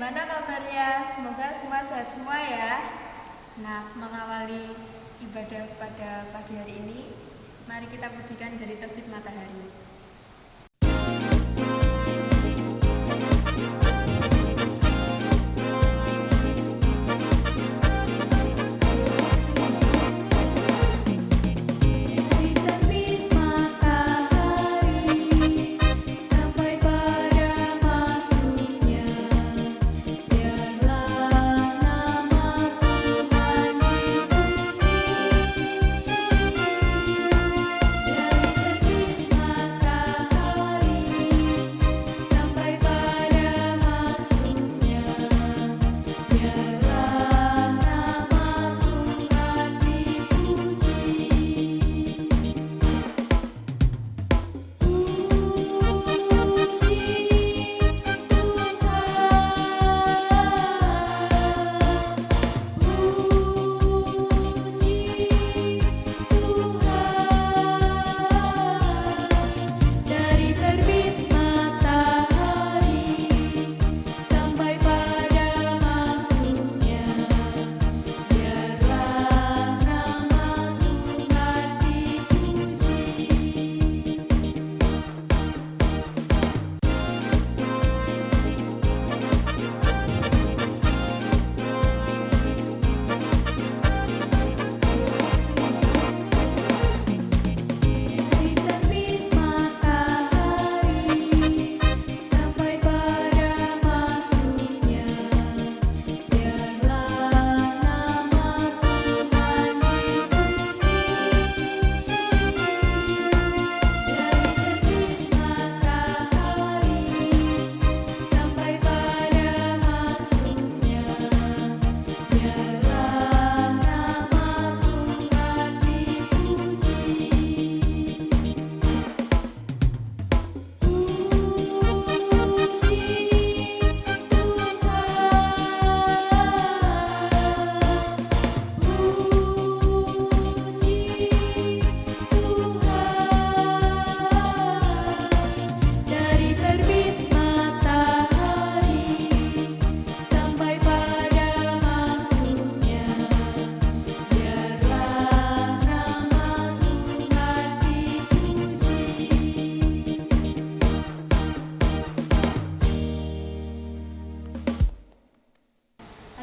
Gimana kabarnya? Semoga semua sehat semua ya. Nah, mengawali ibadah pada pagi hari ini, mari kita pujikan dari terbit matahari.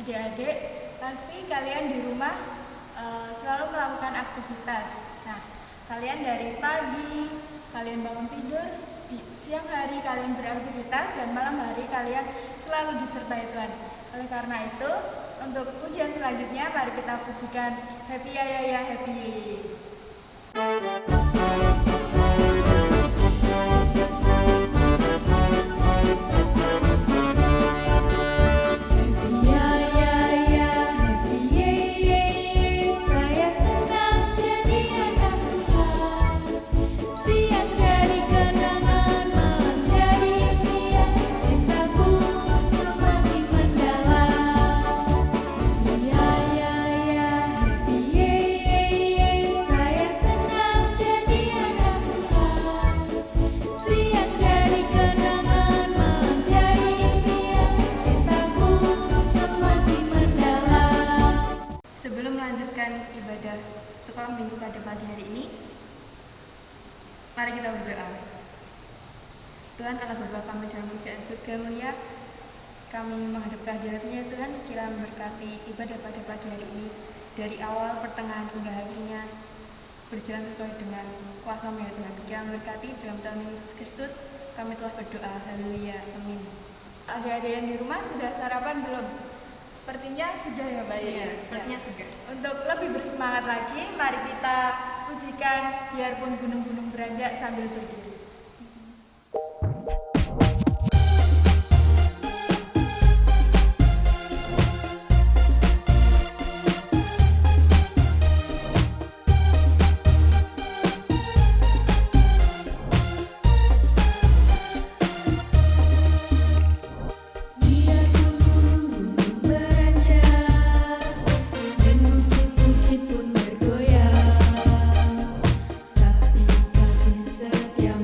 Adik-adik, pasti kalian di rumah selalu melakukan aktivitas. Nah, kalian dari pagi, kalian bangun tidur, di siang hari kalian beraktivitas, dan malam hari kalian selalu disertai Tuhan. Oleh karena itu, untuk pujian selanjutnya, mari kita pujikan Happy Ya Ya Ya Happy Ye Ye Ye. Ibadah sekolah minggu pada pagi hari ini, mari kita berdoa. Tuhan Allah Bapa kami dalam kerajaan surga mulia, kami menghadap kehadirat-Nya Tuhan, kiranya memberkati ibadah pada pagi hari ini dari awal, pertengahan hingga akhirnya berjalan sesuai dengan kuasa-Mu ya Tuhan. Kiranya memberkati dalam nama Yesus Kristus kami telah berdoa. Haleluya, amin. Adik-adik yang di rumah sudah sarapan belum? Sepertinya sudah ya Mbak. Iya, sepertinya sudah. Untuk lebih bersemangat lagi, mari kita pujikan biarpun gunung-gunung beranjak sambil berdiri. Bukit-bukit pun bergoyang, tapi kasih setia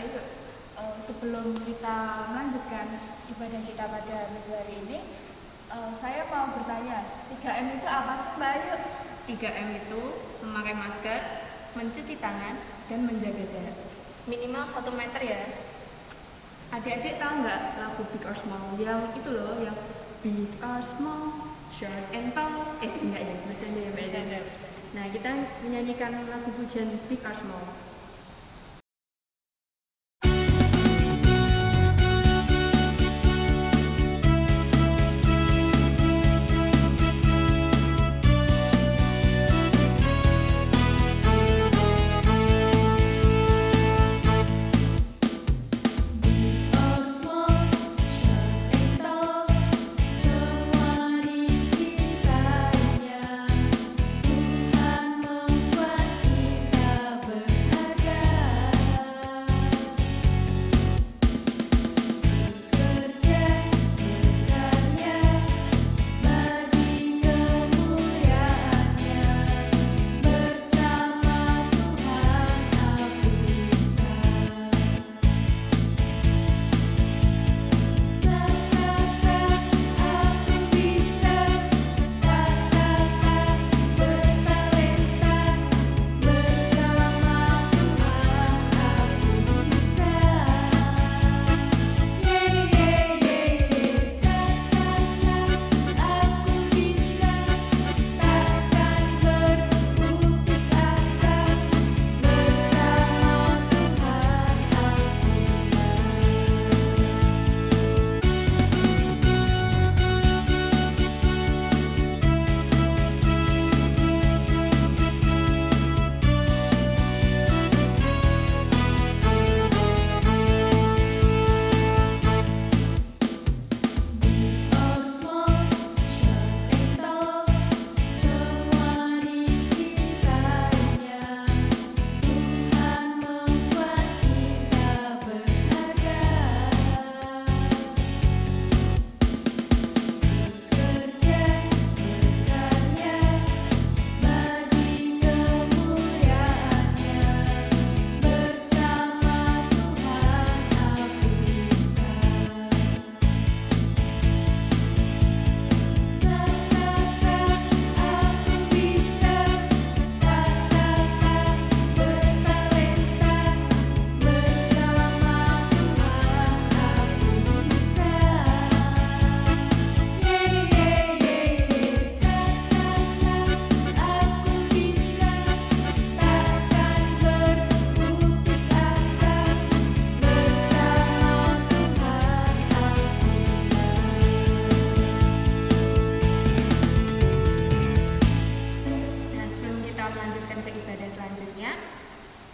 Mbak Ayu, sebelum kita melanjutkan ibadah kita pada minggu hari ini, saya mau bertanya, 3M itu apa sih Mbak Ayu? 3M itu memakai masker, mencuci tangan, dan menjaga jarak. Minimal 1 meter ya. Adik-adik tahu nggak lagu Big or Small? Yang itu loh, yang Big or Small, short and tall. Enggak ya, bercanda ya Mbak Eda. Nah, kita menyanyikan lagu pujian Big or Small.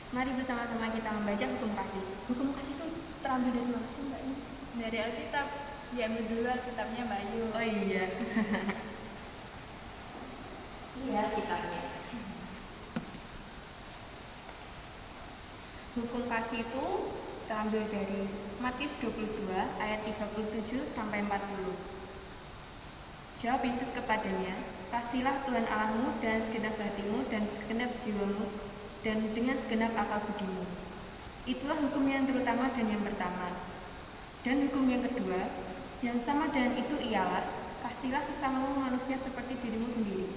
Mari bersama-sama kita membaca hukum kasih. Hukum kasih itu terambil dari mana sih Mbak? Dari Alkitab, diambil dulu Alkitabnya Mbak Ayu. Oh iya. Iya Alkitabnya. Hukum kasih itu terambil dari Matius 22 ayat 37 sampai 40. Jawab Yesus kepadanya, "Kasihilah Tuhan Allahmu dengan segenap hatimu dan segenap jiwamu dan dengan segenap akal budimu." Itulah hukum yang terutama dan yang pertama. Dan hukum yang kedua, yang sama dengan itu ialah, "Kasihilah sesamamu manusia seperti dirimu sendiri."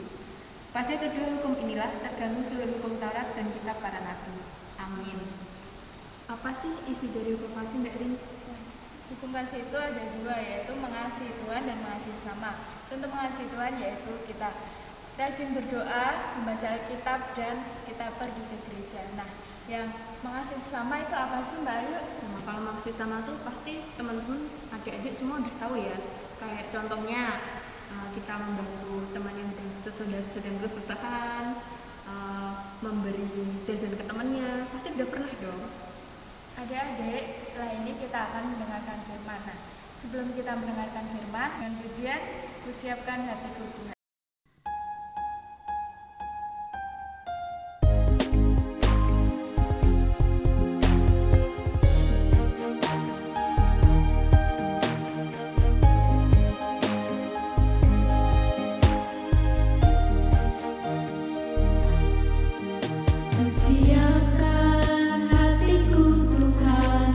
Pada kedua hukum inilah tergantung seluruh hukum Taurat dan kitab para nabi. Amin. Apa sih isi dari hukum kasih Mbak Rin? Hukum kasih itu ada dua, yaitu mengasihi Tuhan dan mengasihi sesama. Contoh mengasihi Tuhan yaitu kita rajin berdoa, membaca Alkitab, dan kita pergi ke gereja. Nah, yang mengasihi sesama itu apa sih Mbak Ayu? Nah, kalau mengasihi sesama itu pasti teman-teman, adik-adik semua udah tahu ya. Kayak contohnya kita membantu teman yang sedang kesusahan, memberi jajan ke temannya, pasti udah pernah dong. Adik-adik, setelah ini kita akan mendengarkan firman. Nah, sebelum kita mendengarkan firman dengan pujian, kusiapkan hatiku Tuhan. Siapkan hatiku Tuhan.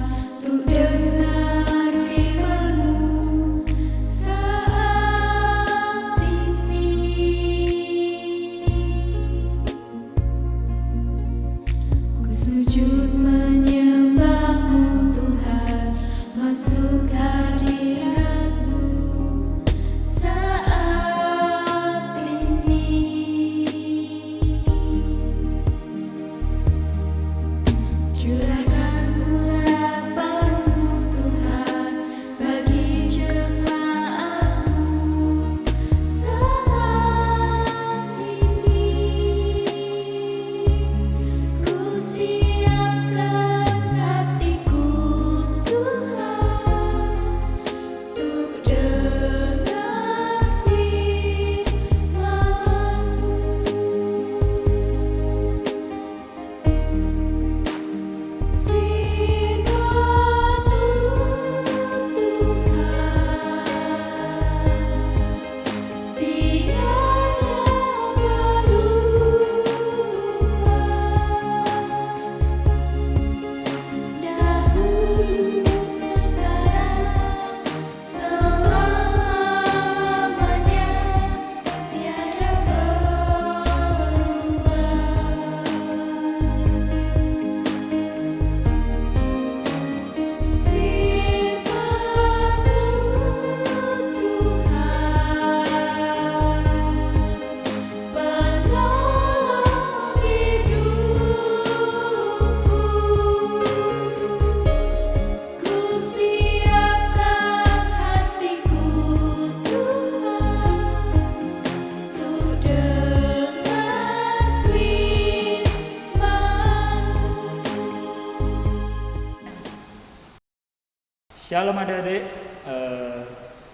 Shalom adik-adik,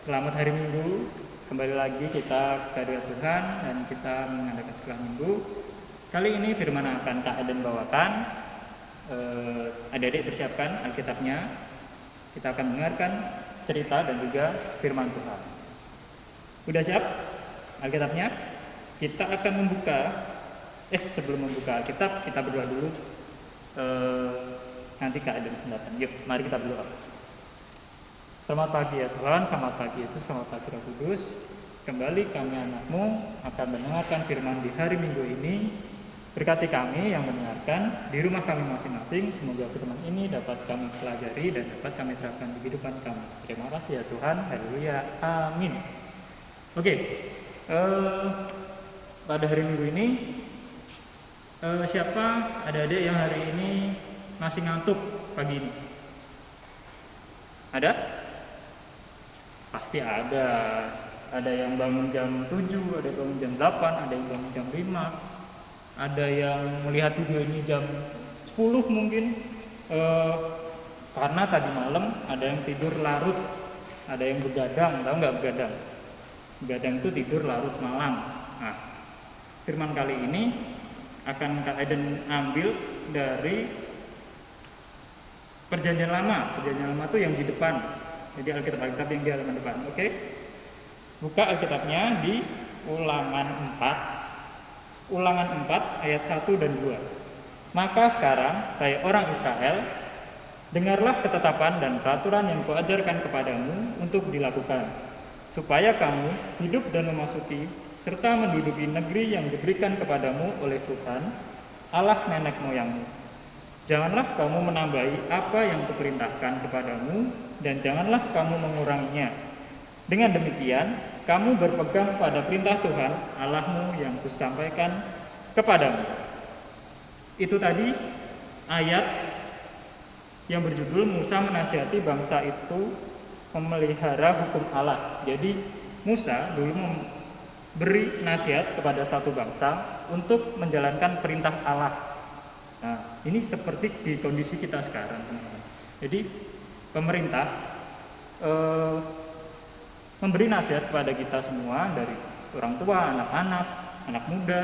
selamat hari Minggu. Kembali lagi kita ke hadirat Tuhan dan kita mengadakan sekolah Minggu. Kali ini firman akan Kak Eden bawakan. Adik-adik persiapkan Alkitabnya. Kita akan mendengarkan cerita dan juga firman Tuhan. Udah siap Alkitabnya? Kita akan membuka. Sebelum membuka Alkitab, kita berdoa dulu. Nanti Kak Eden datang. Yuk, mari kita berdoa. Selamat pagi ya Tuhan, selamat pagi Yesus, selamat pagi Roh Kudus. Kembali kami anak-Mu akan mendengarkan firman di hari Minggu ini. Berkati kami yang mendengarkan di rumah kami masing-masing. Semoga firman ini dapat kami pelajari dan dapat kami terapkan di kehidupan kami. Terima kasih ya Tuhan, haleluya, amin. Oke, pada hari Minggu ini siapa adik-adik yang hari ini masih ngantuk pagi ini? Ada? Pasti ada. Ada yang bangun jam 7, ada yang bangun jam 8, ada yang bangun jam 5. Ada yang melihat video ini jam 10 mungkin. Karena tadi malam ada yang tidur larut. Ada yang begadang, tahu nggak begadang? Begadang itu tidur larut malam. Nah, firman kali ini akan Kak Eden ambil dari Perjanjian Lama. Perjanjian Lama itu yang di depan. Jadi Alkitab yang di halaman depan. Oke. Buka Alkitabnya di Ulangan 4 ayat 1 dan 2. Maka sekarang, hai orang Israel, dengarlah ketetapan dan peraturan yang kuajarkan kepadamu untuk dilakukan, supaya kamu hidup dan memasuki serta menduduki negeri yang diberikan kepadamu oleh Tuhan, Allah nenek moyangmu. Janganlah kamu menambahi apa yang kuperintahkan kepadamu, dan janganlah kamu menguranginya. Dengan demikian, kamu berpegang pada perintah Tuhan Allahmu yang kusampaikan kepadamu. Itu tadi ayat yang berjudul Musa menasihati bangsa itu memelihara hukum Allah. Jadi Musa dulu memberi nasihat kepada satu bangsa untuk menjalankan perintah Allah. Nah, ini seperti di kondisi kita sekarang. Jadi pemerintah memberi nasihat kepada kita semua, dari orang tua, anak-anak, anak muda,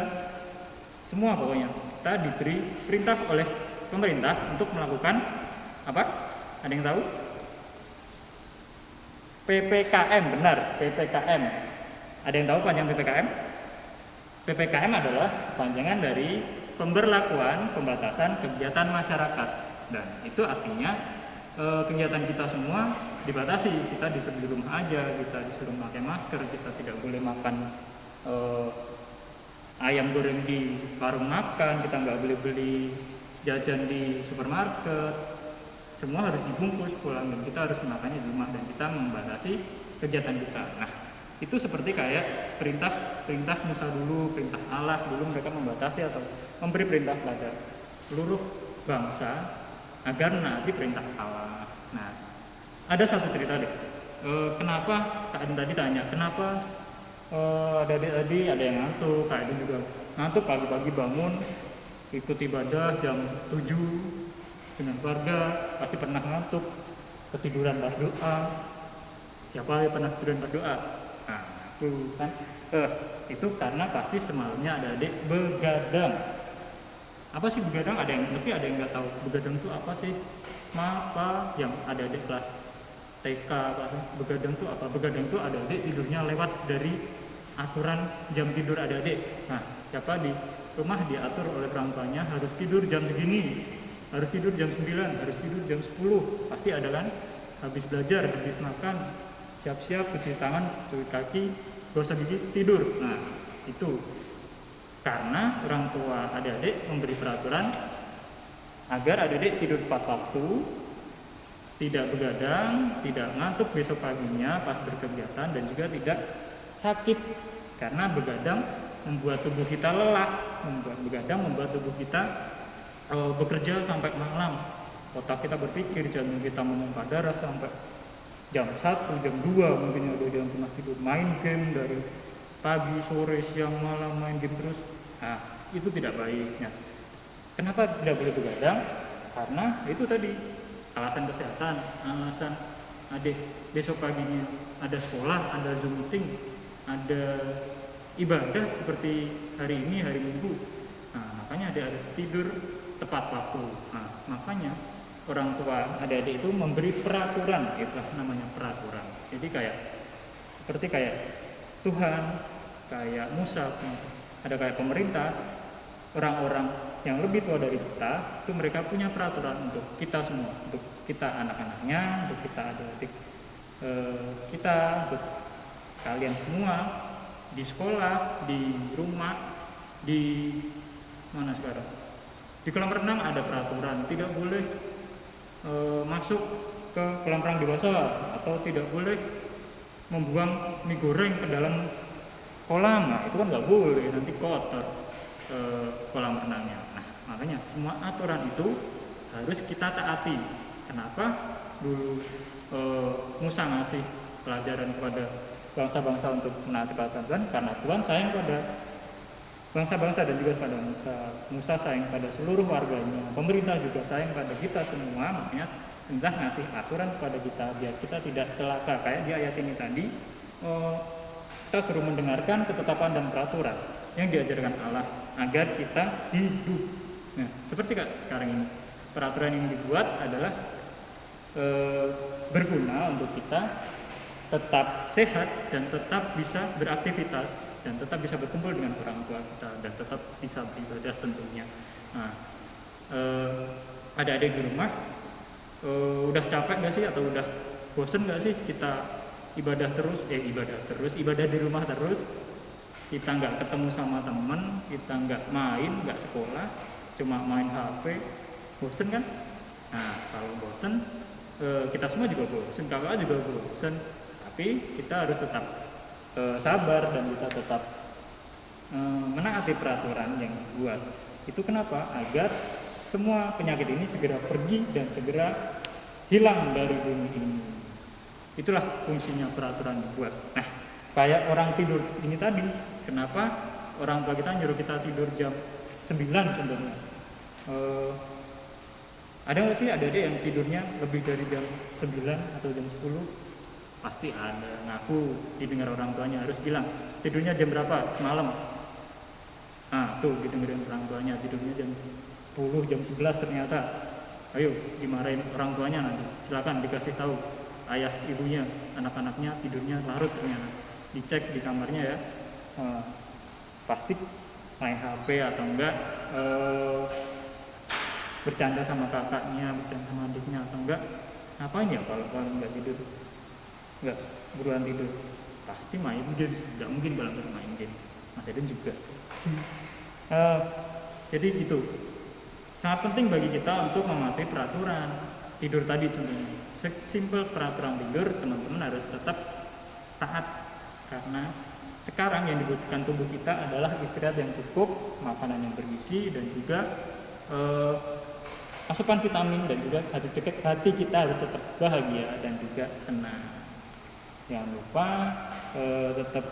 semua pokoknya kita diberi perintah oleh pemerintah untuk melakukan apa? Ada yang tahu? PPKM, benar, PPKM. Ada yang tahu panjang PPKM? PPKM adalah panjangan dari pemberlakuan pembatasan kegiatan masyarakat, dan itu artinya kegiatan kita semua dibatasi. Kita disuruh di rumah aja, kita disuruh pakai masker, kita tidak boleh makan ayam goreng di warung makan, kita nggak boleh beli jajan di supermarket, semua harus dibungkus pulang dan kita harus makannya di rumah, dan kita membatasi kegiatan kita. Nah, itu seperti kayak perintah Musa dulu, perintah Allah dulu, mereka membatasi atau memberi perintah pada seluruh bangsa agar menaati perintah Allah. Nah, ada satu cerita deh. Kenapa Kak Eden tadi tanya, kenapa adik-adik ada yang ngantuk? Kak Eden juga ngantuk, pagi-pagi bangun ikut ibadah jam 7 dengan keluarga, pasti pernah ngantuk, ketiduran pas doa. Siapa yang pernah ketiduran pas doa? Nah, itu kan itu karena pasti semalamnya adik-adik begadang. Apa sih begadang? Mesti ada yang nggak tahu begadang itu apa sih? Apa yang ada di kelas TK apa? Begadang itu apa? Begadang itu adik-adik tidurnya lewat dari aturan jam tidur adik-adik. Nah, siapa di rumah diatur oleh orang tuanya harus tidur jam segini, harus tidur jam 9, harus tidur jam 10. Pasti ada kan? Habis belajar, habis makan, siap-siap cuci tangan, cuci kaki, gosok gigi, tidur. Nah, itu karena orang tua adik-adik memberi peraturan agar adik-adik tidur tepat waktu, tidak begadang, tidak ngantuk besok paginya pas berkegiatan, dan juga tidak sakit. Karena begadang membuat tubuh kita lelah, membuat tubuh kita bekerja sampai malam. Otak kita berpikir, jantung kita memompa darah sampai jam 1, jam 2, mungkin ada yang pernah tidur main game dari pagi, sore, siang, malam main game terus. Nah, itu tidak baik. Nah, kenapa tidak boleh begadang? Karena itu tadi alasan kesehatan, alasan adik besok paginya ada sekolah, ada Zoom meeting, ada ibadah seperti hari ini, hari Minggu. Nah, makanya adik harus tidur tepat waktu. Nah, makanya orang tua adik-adik itu memberi peraturan, itulah namanya peraturan. Jadi seperti kayak Tuhan, kayak Musa, ada kayak pemerintah, orang-orang yang lebih tua dari kita, itu mereka punya peraturan untuk kita semua, untuk kita anak-anaknya, untuk kita adik-adik kita, untuk kalian semua, di sekolah, di rumah, di mana sekarang? Di kolam renang ada peraturan, tidak boleh masuk ke kolam renang dewasa, atau tidak boleh membuang mie goreng ke dalam kolam. Nah, itu kan nggak boleh, nanti kotor kolam renangnya. Nah, makanya semua aturan itu harus kita taati. Kenapa dulu Musa ngasih pelajaran kepada bangsa-bangsa untuk menaati peraturan Tuhan? Karena Tuhan sayang pada bangsa-bangsa dan juga pada Musa. Musa sayang pada seluruh warganya. Pemerintah juga sayang pada kita semua. Makanya pemerintah ngasih aturan kepada kita biar kita tidak celaka. Kayak di ayat ini tadi, kita suruh mendengarkan ketetapan dan peraturan yang diajarkan Allah agar kita hidup. Nah, seperti sekarang ini, peraturan yang dibuat adalah berguna untuk kita tetap sehat dan tetap bisa beraktivitas dan tetap bisa berkumpul dengan orang tua kita dan tetap bisa beribadah tentunya. Nah, adik-adik di rumah udah capek nggak sih atau udah bosen nggak sih kita ibadah di rumah terus, kita nggak ketemu sama teman, kita nggak main, nggak sekolah, cuma main HP, bosen kan? Nah, kalau bosen, kita semua juga bosen, kakak juga bosen, tapi kita harus tetap sabar dan kita tetap menaati peraturan yang dibuat. Itu kenapa? Agar semua penyakit ini segera pergi dan segera hilang dari bumi ini. Itulah fungsinya peraturan dibuat. Nah, kayak orang tidur ini tadi, kenapa orang tua kita nyuruh kita tidur jam 9 contohnya? Ada nggak sih adik-adik yang tidurnya lebih dari jam 9 atau jam 10? Pasti ada, ngaku didengar orang tuanya, harus bilang tidurnya jam berapa semalam. Nah, tuh didengerin orang tuanya, tidurnya jam 10, jam 11 ternyata. Ayo dimarahin orang tuanya nanti, silakan dikasih tahu ayah ibunya, anak-anaknya tidurnya larut ternyata. Dicek di kamarnya ya, pasti main HP atau enggak, bercanda sama kakaknya, bercanda sama adiknya atau enggak. Ngapain ya kalau enggak tidur, enggak buruan tidur, pasti main game. Enggak mungkin kalau enggak main game. Mas Eden juga. Jadi gitu, sangat penting bagi kita untuk mematuhi peraturan tidur tadi contohnya. Simple peraturan tidur, teman-teman harus tetap taat, karena sekarang yang dibutuhkan tubuh kita adalah istirahat yang cukup, makanan yang bergizi, dan juga asupan vitamin, dan juga hati kita harus tetap bahagia dan juga senang. Jangan lupa tetap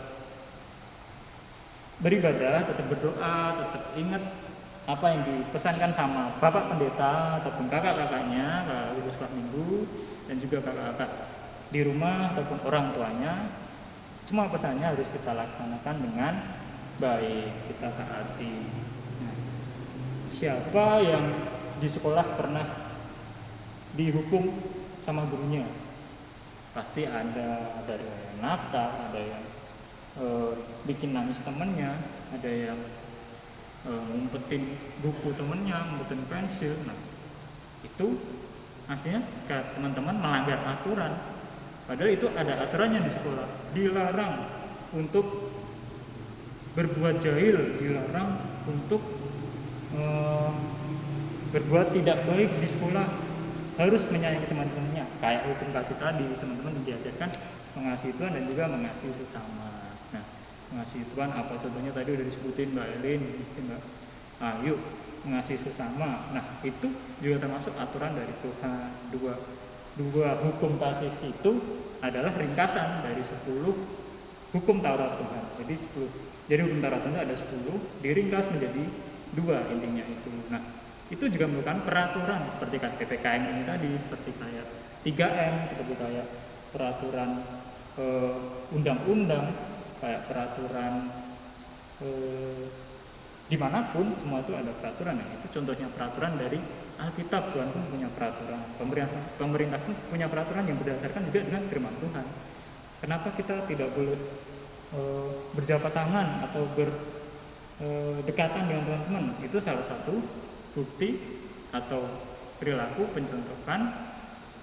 beribadah, tetap berdoa, tetap ingat apa yang dipesankan sama Bapak Pendeta ataupun kakak-kakaknya, kakak lulus kelas minggu, dan juga kakak-kakak di rumah ataupun orang tuanya. Semua pesannya harus kita laksanakan dengan baik, kita taati. Nah, siapa yang di sekolah pernah dihukum sama gurunya? Pasti ada yang nakal, ada yang bikin nangis temennya, ada yang ngumpetin buku temennya, ngumpetin pensil. Nah, itu artinya teman-teman melanggar aturan. Padahal itu ada aturannya di sekolah. Dilarang untuk berbuat jahil, dilarang untuk berbuat tidak baik di sekolah. Harus menyayangi teman-temannya. Kayak hukum kasih tadi, teman-teman diajarkan mengasihi Tuhan dan juga mengasihi sesama. Nah, mengasihi Tuhan apa contohnya tadi udah disebutin Mbak Elin, Mbak Ayu, mengasihi sesama. Nah, itu juga termasuk aturan dari Tuhan. Dua hukum kasih itu adalah ringkasan dari 10 hukum Taurat Tuhan. Jadi hukum Taurat itu ada 10, diringkas menjadi 2 intinya itu. Nah, itu juga merupakan peraturan seperti PPKM ini tadi, seperti kayak 3M, seperti kayak peraturan undang-undang, kayak peraturan dimanapun semua itu ada peraturan ya. Itu contohnya peraturan dari Alkitab. Tuhan pun punya peraturan, pemerintah pun punya peraturan yang berdasarkan juga dengan firman Tuhan. Kenapa kita tidak boleh berjabat tangan atau berdekatan dengan teman-teman? Itu salah satu bukti atau perilaku pencontohan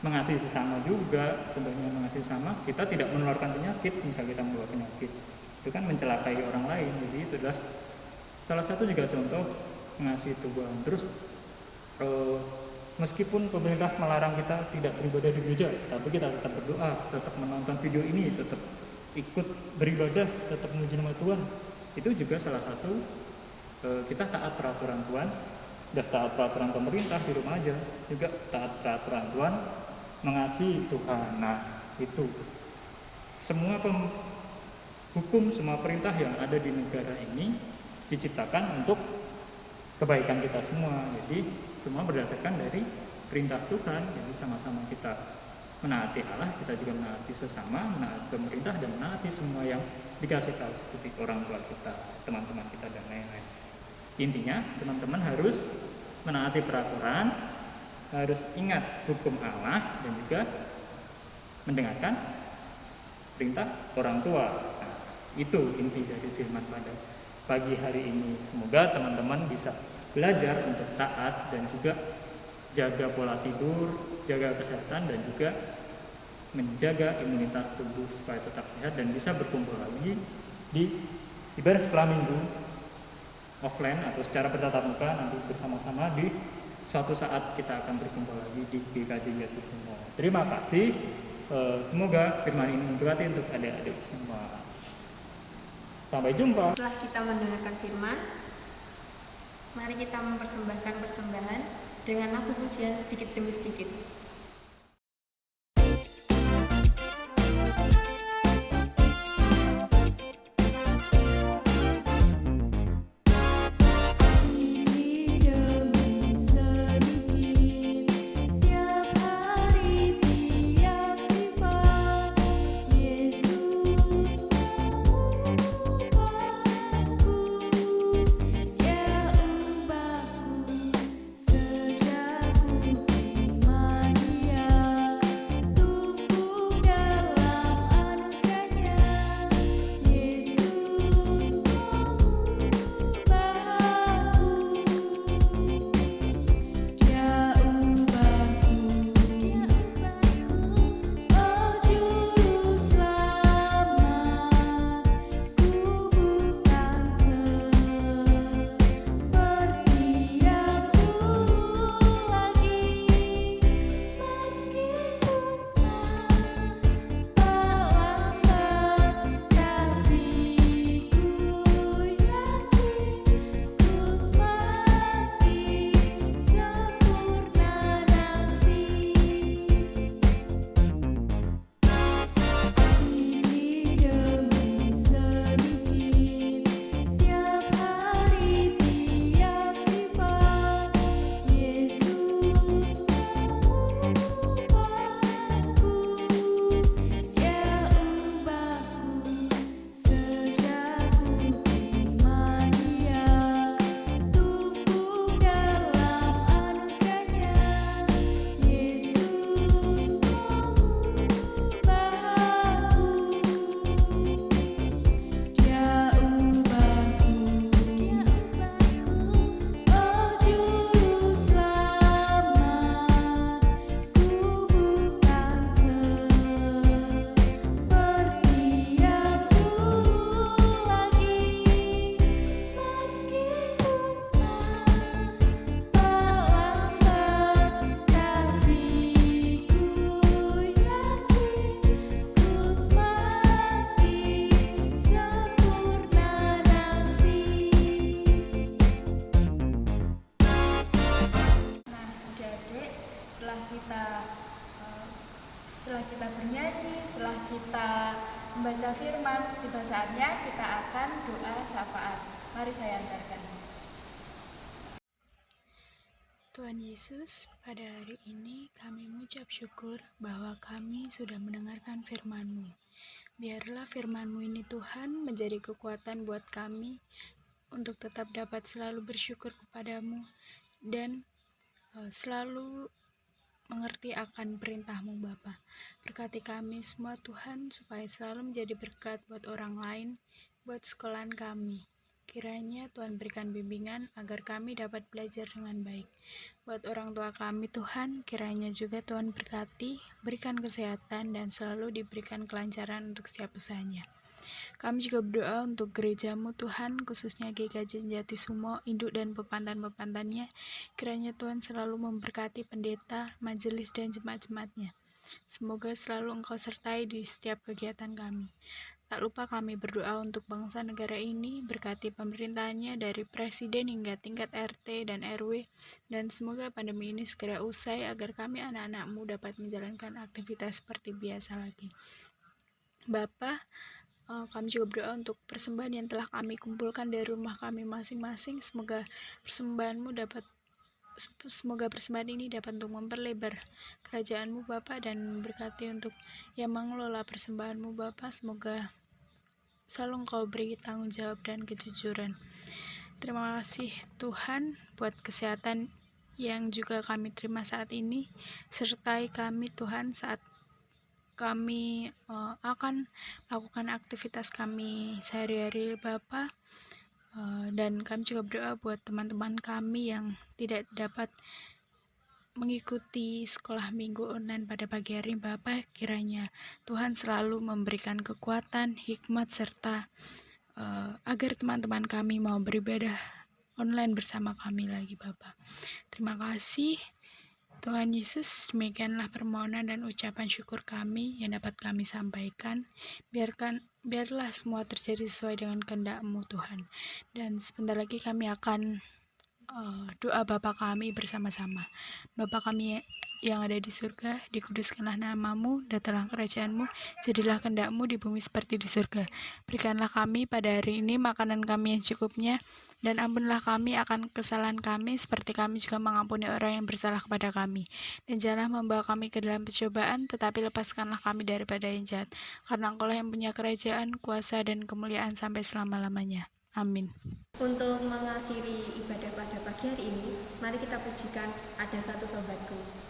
mengasihi sesama juga. Contohnya mengasihi sesama, kita tidak menularkan penyakit. Misal kita membawa penyakit, itu kan mencelakai orang lain. Jadi itu adalah salah satu juga contoh mengasihi Tuhan. Terus meskipun pemerintah melarang kita tidak beribadah di gereja, tapi kita tetap berdoa, tetap menonton video ini, tetap ikut beribadah, tetap memuji nama Tuhan. Itu juga salah satu kita taat peraturan Tuhan. Udah taat peraturan pemerintah di rumah aja, juga taat peraturan Tuhan, mengasihi Tuhan. Nah, itu semua hukum, semua perintah yang ada di negara ini diciptakan untuk kebaikan kita semua. Jadi semua berdasarkan dari perintah Tuhan. Jadi sama-sama kita menaati Allah, kita juga menaati sesama, menaati pemerintah, dan menaati semua yang dikasih tahu seperti orang tua kita, teman-teman kita, dan lain-lain. Intinya teman-teman harus menaati peraturan, harus ingat hukum Allah, dan juga mendengarkan perintah orang tua. Nah, itu inti dari firman pada pagi hari ini. Semoga teman-teman bisa belajar untuk taat dan juga jaga pola tidur, jaga kesehatan, dan juga menjaga imunitas tubuh supaya tetap sehat dan bisa berkumpul lagi di ibadah sekolah minggu offline atau secara bertatap muka nanti bersama-sama di suatu saat kita akan berkumpul lagi di GKJ Jatisimo. Terima kasih. Semoga firman ini memberkati untuk adik-adik semua. Sampai jumpa. Setelah kita mendengarkan firman, mari kita mempersembahkan persembahan dengan lagu pujian sedikit demi sedikit. Setelah kita bernyanyi, setelah kita membaca firman, tiba saatnya kita akan doa syafaat. Mari saya antarkan. Tuhan Yesus, pada hari ini kami mengucap syukur bahwa kami sudah mendengarkan firman-Mu. Biarlah firman-Mu ini Tuhan menjadi kekuatan buat kami untuk tetap dapat selalu bersyukur kepadamu dan selalu mengerti akan perintah-Mu Bapa. Berkati kami semua Tuhan supaya selalu menjadi berkat buat orang lain, buat sekolahan kami. Kiranya Tuhan berikan bimbingan agar kami dapat belajar dengan baik. Buat orang tua kami Tuhan, kiranya juga Tuhan berkati, berikan kesehatan dan selalu diberikan kelancaran untuk setiap usahanya. Kami juga berdoa untuk gereja-Mu Tuhan, khususnya GKJ Jati Sumo, induk dan pepantan-pepantannya. Kiranya Tuhan selalu memberkati pendeta, majelis dan jemaat-jemaatnya. Semoga selalu Engkau sertai di setiap kegiatan kami. Tak lupa kami berdoa untuk bangsa negara ini, berkati pemerintahannya dari presiden hingga tingkat RT dan RW, dan semoga pandemi ini segera usai agar kami anak-anak-Mu dapat menjalankan aktivitas seperti biasa lagi. Bapa, kami juga berdoa untuk persembahan yang telah kami kumpulkan dari rumah kami masing-masing. Semoga persembahan ini dapat untuk memperlebar kerajaan-Mu Bapa, dan berkati untuk yang mengelola persembahan-Mu Bapa. Semoga selalu Engkau beri tanggung jawab dan kejujuran. Terima kasih Tuhan buat kesehatan yang juga kami terima saat ini. Sertai kami Tuhan saat kami akan melakukan aktivitas kami sehari-hari Bapa. Dan kami juga berdoa buat teman-teman kami yang tidak dapat mengikuti sekolah minggu online pada pagi hari Bapa. Kiranya Tuhan selalu memberikan kekuatan, hikmat, serta agar teman-teman kami mau beribadah online bersama kami lagi Bapa. Terima kasih Tuhan Yesus, demikianlah permohonan dan ucapan syukur kami yang dapat kami sampaikan. Biarlah semua terjadi sesuai dengan kehendak-Mu Tuhan. Dan sebentar lagi kami akan doa Bapa kami bersama-sama. Bapa kami yang ada di surga, dikuduskanlah nama-Mu, datanglah kerajaan-Mu, jadilah kehendak-Mu di bumi seperti di surga. Berikanlah kami pada hari ini makanan kami yang cukupnya, dan ampunilah kami akan kesalahan kami, seperti kami juga mengampuni orang yang bersalah kepada kami. Dan janganlah membawa kami ke dalam pencobaan, tetapi lepaskanlah kami daripada yang jahat. Karena Engkau-lah yang punya kerajaan, kuasa, dan kemuliaan sampai selama-lamanya. Amin. Untuk mengakhiri ibadah pada pagi hari ini, mari kita pujikan Ada Satu Sobatku.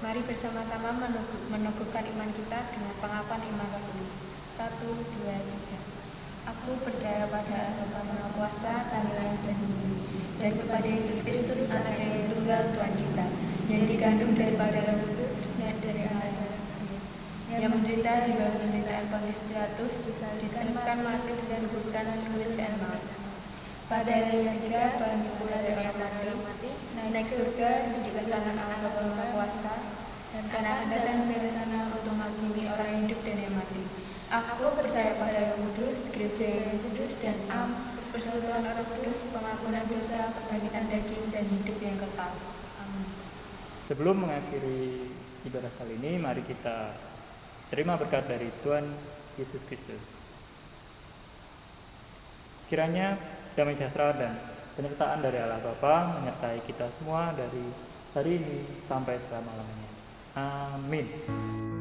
Mari bersama-sama meneguhkan iman kita dengan pengakuan iman rasmi. 1, 2, 3. Aku percaya pada Allah Maha Kuasa, Tuhan langit dan bumi, dan kepada Yesus Kristus, Anak yang tunggal Tuhan kita, yang dikandung daripada Roh Kudus, dari Allah, yang menderita di bawah penderitaan Pontius Pilatus, disalibkan, mati dan dikuburkan ke kerajaan maut. Pada hari yang ketiga, bangkit pula dari orang mati, naik surga, di sebelah kanan Allah Maha Kuasa, dan akan datang dari sana untuk menghakimi orang hidup dan yang mati. Aku percaya pada Roh Kudus, gereja yang kudus dan persekutuan Roh Kudus, pengampunan dosa, kebangkitan daging, dan hidup yang kekal. Amin. Sebelum mengakhiri ibadah kali ini, mari kita Terima berkat dari Tuhan Yesus Kristus. Kiranya damai sejahtera dan penyertaan dari Allah Bapa menyertai kita semua dari hari ini sampai selama-lamanya. Amin.